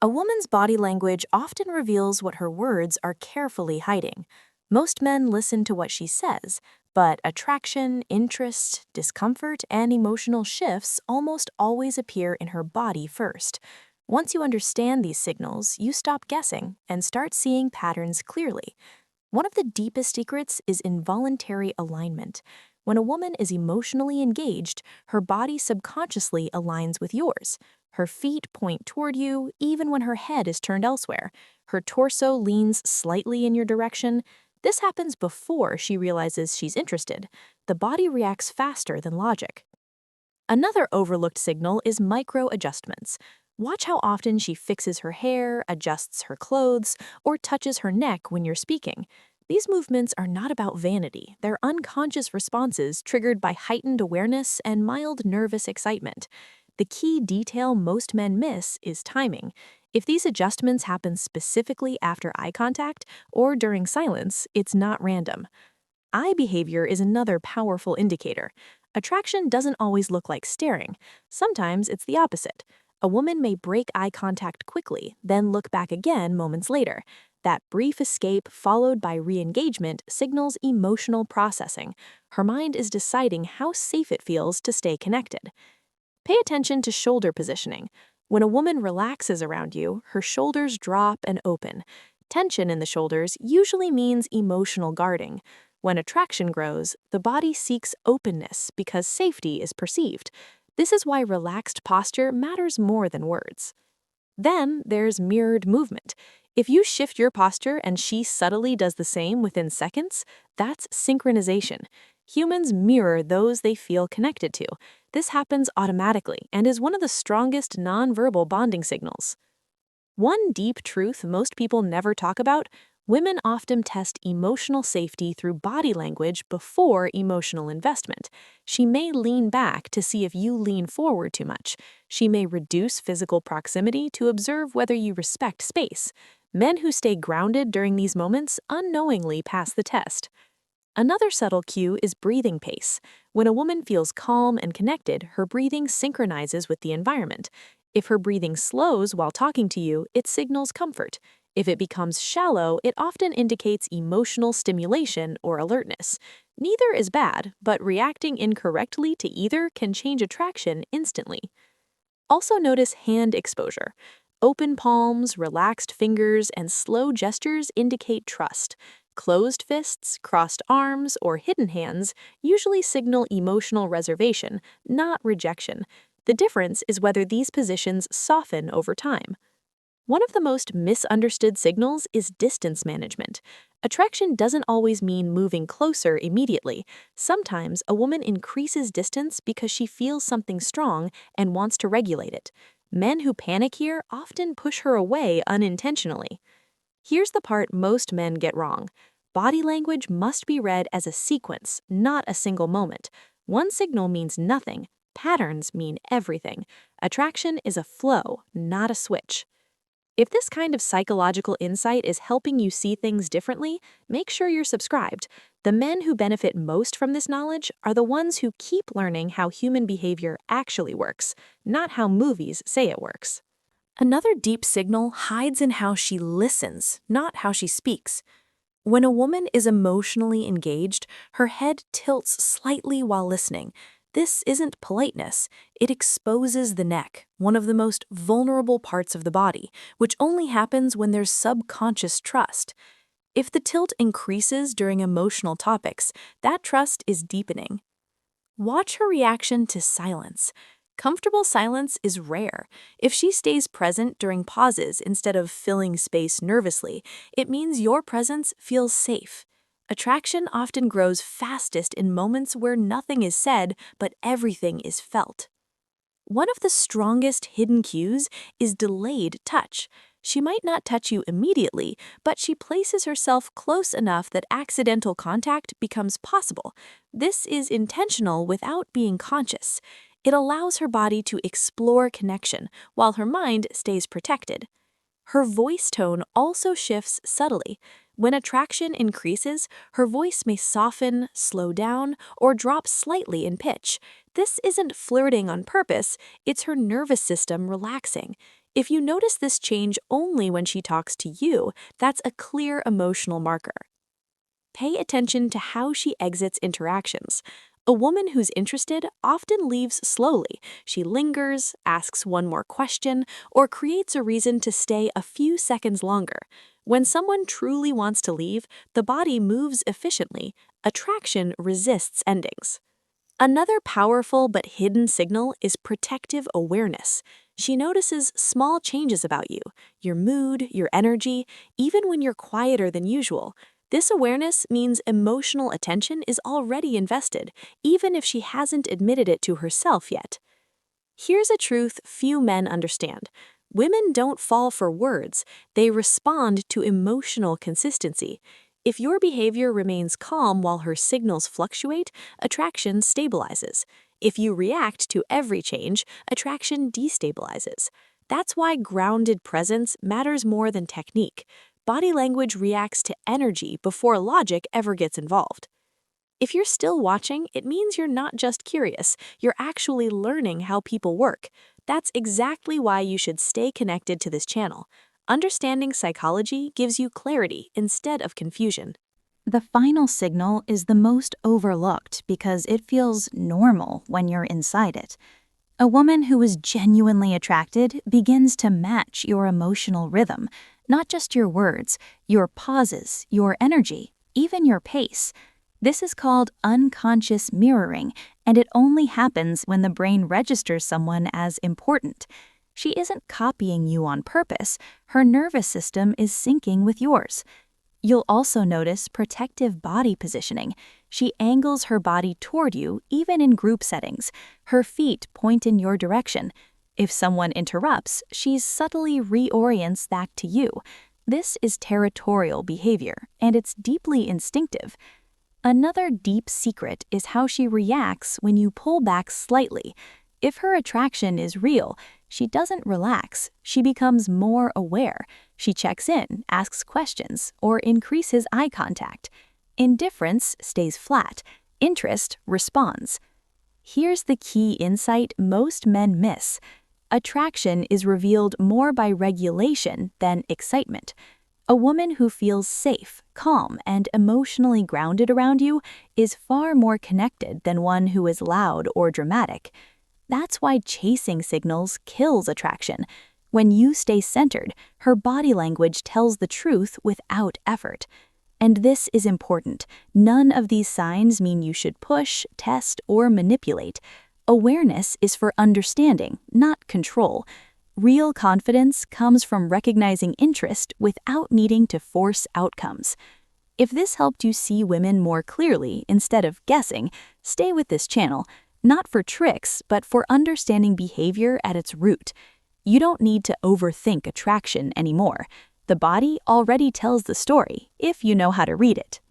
A woman's body language often reveals what her words are carefully hiding. Most men listen to what she says, but attraction, interest, discomfort, and emotional shifts almost always appear in her body first. Once you understand these signals, you stop guessing and start seeing patterns clearly. One of the deepest secrets is involuntary alignment. When a woman is emotionally engaged, her body subconsciously aligns with yours. Her feet point toward you even when her head is turned elsewhere. Her torso leans slightly in your direction. This happens before she realizes she's interested. The body reacts faster than logic. Another overlooked signal is micro adjustments. Watch how often she fixes her hair, adjusts her clothes, or touches her neck when you're speaking. These movements are not about vanity, they're unconscious responses triggered by heightened awareness and mild nervous excitement. The key detail most men miss is timing. If these adjustments happen specifically after eye contact or during silence, it's not random. Eye behavior is another powerful indicator. Attraction doesn't always look like staring. Sometimes it's the opposite. A woman may break eye contact quickly, then look back again moments later. That brief escape followed by re-engagement signals emotional processing. Her mind is deciding how safe it feels to stay connected. Pay attention to shoulder positioning. When a woman relaxes around you, her shoulders drop and open. Tension in the shoulders usually means emotional guarding. When attraction grows, the body seeks openness because safety is perceived. This is why relaxed posture matters more than words. Then there's mirrored movement. If you shift your posture and she subtly does the same within seconds, that's synchronization. Humans mirror those they feel connected to. This happens automatically and is one of the strongest nonverbal bonding signals. One deep truth most people never talk about: women often test emotional safety through body language before emotional investment. She may lean back to see if you lean forward too much. She may reduce physical proximity to observe whether you respect space. Men who stay grounded during these moments unknowingly pass the test. Another subtle cue is breathing pace. When a woman feels calm and connected, her breathing synchronizes with the environment. If her breathing slows while talking to you, it signals comfort. If it becomes shallow, it often indicates emotional stimulation or alertness. Neither is bad, but reacting incorrectly to either can change attraction instantly. Also notice hand exposure. Open palms, relaxed fingers, and slow gestures indicate trust. Closed fists, crossed arms, or hidden hands usually signal emotional reservation, not rejection. The difference is whether these positions soften over time. One of the most misunderstood signals is distance management. Attraction doesn't always mean moving closer immediately. Sometimes a woman increases distance because she feels something strong and wants to regulate it. Men who panic here often push her away unintentionally. Here's the part most men get wrong. Body language must be read as a sequence, not a single moment. One signal means nothing. Patterns mean everything. Attraction is a flow, not a switch. If this kind of psychological insight is helping you see things differently, make sure you're subscribed. The men who benefit most from this knowledge are the ones who keep learning how human behavior actually works, not how movies say it works. Another deep signal hides in how she listens, not how she speaks. When a woman is emotionally engaged, her head tilts slightly while listening. This isn't politeness. It exposes the neck, one of the most vulnerable parts of the body, which only happens when there's subconscious trust. If the tilt increases during emotional topics, that trust is deepening. Watch her reaction to silence. Comfortable silence is rare. If she stays present during pauses instead of filling space nervously, it means your presence feels safe. Attraction often grows fastest in moments where nothing is said, but everything is felt. One of the strongest hidden cues is delayed touch. She might not touch you immediately, but she places herself close enough that accidental contact becomes possible. This is intentional without being conscious. It allows her body to explore connection while her mind stays protected. Her voice tone also shifts subtly. When attraction increases, her voice may soften, slow down, or drop slightly in pitch. This isn't flirting on purpose, it's her nervous system relaxing. If you notice this change only when she talks to you, that's a clear emotional marker. Pay attention to how she exits interactions. A woman who's interested often leaves slowly. She lingers, asks one more question, or creates a reason to stay a few seconds longer. When someone truly wants to leave, the body moves efficiently. Attraction resists endings. Another powerful but hidden signal is protective awareness. She notices small changes about you, your mood, your energy, even when you're quieter than usual. This awareness means emotional attention is already invested, even if she hasn't admitted it to herself yet. Here's a truth few men understand. Women don't fall for words, they respond to emotional consistency. If your behavior remains calm while her signals fluctuate, attraction stabilizes. If you react to every change, attraction destabilizes. That's why grounded presence matters more than technique. Body language reacts to energy before logic ever gets involved. If you're still watching, it means you're not just curious, you're actually learning how people work. That's exactly why you should stay connected to this channel. Understanding psychology gives you clarity instead of confusion. The final signal is the most overlooked because it feels normal when you're inside it. A woman who is genuinely attracted begins to match your emotional rhythm, not just your words, your pauses, your energy, even your pace. This is called unconscious mirroring, and it only happens when the brain registers someone as important. She isn't copying you on purpose, her nervous system is syncing with yours. You'll also notice protective body positioning. She angles her body toward you even in group settings. Her feet point in your direction. If someone interrupts, she subtly reorients back to you. This is territorial behavior, and it's deeply instinctive. Another deep secret is how she reacts when you pull back slightly. If her attraction is real, she doesn't relax, she becomes more aware. She checks in, asks questions, or increases eye contact. Indifference stays flat, interest responds. Here's the key insight most men miss. Attraction is revealed more by regulation than excitement. A woman who feels safe, calm, and emotionally grounded around you is far more connected than one who is loud or dramatic. That's why chasing signals kills attraction. When you stay centered, her body language tells the truth without effort. And this is important. None of these signs mean you should push, test, or manipulate. Awareness is for understanding, not control. Real confidence comes from recognizing interest without needing to force outcomes. If this helped you see women more clearly instead of guessing, stay with this channel, not for tricks, but for understanding behavior at its root. You don't need to overthink attraction anymore. The body already tells the story if you know how to read it.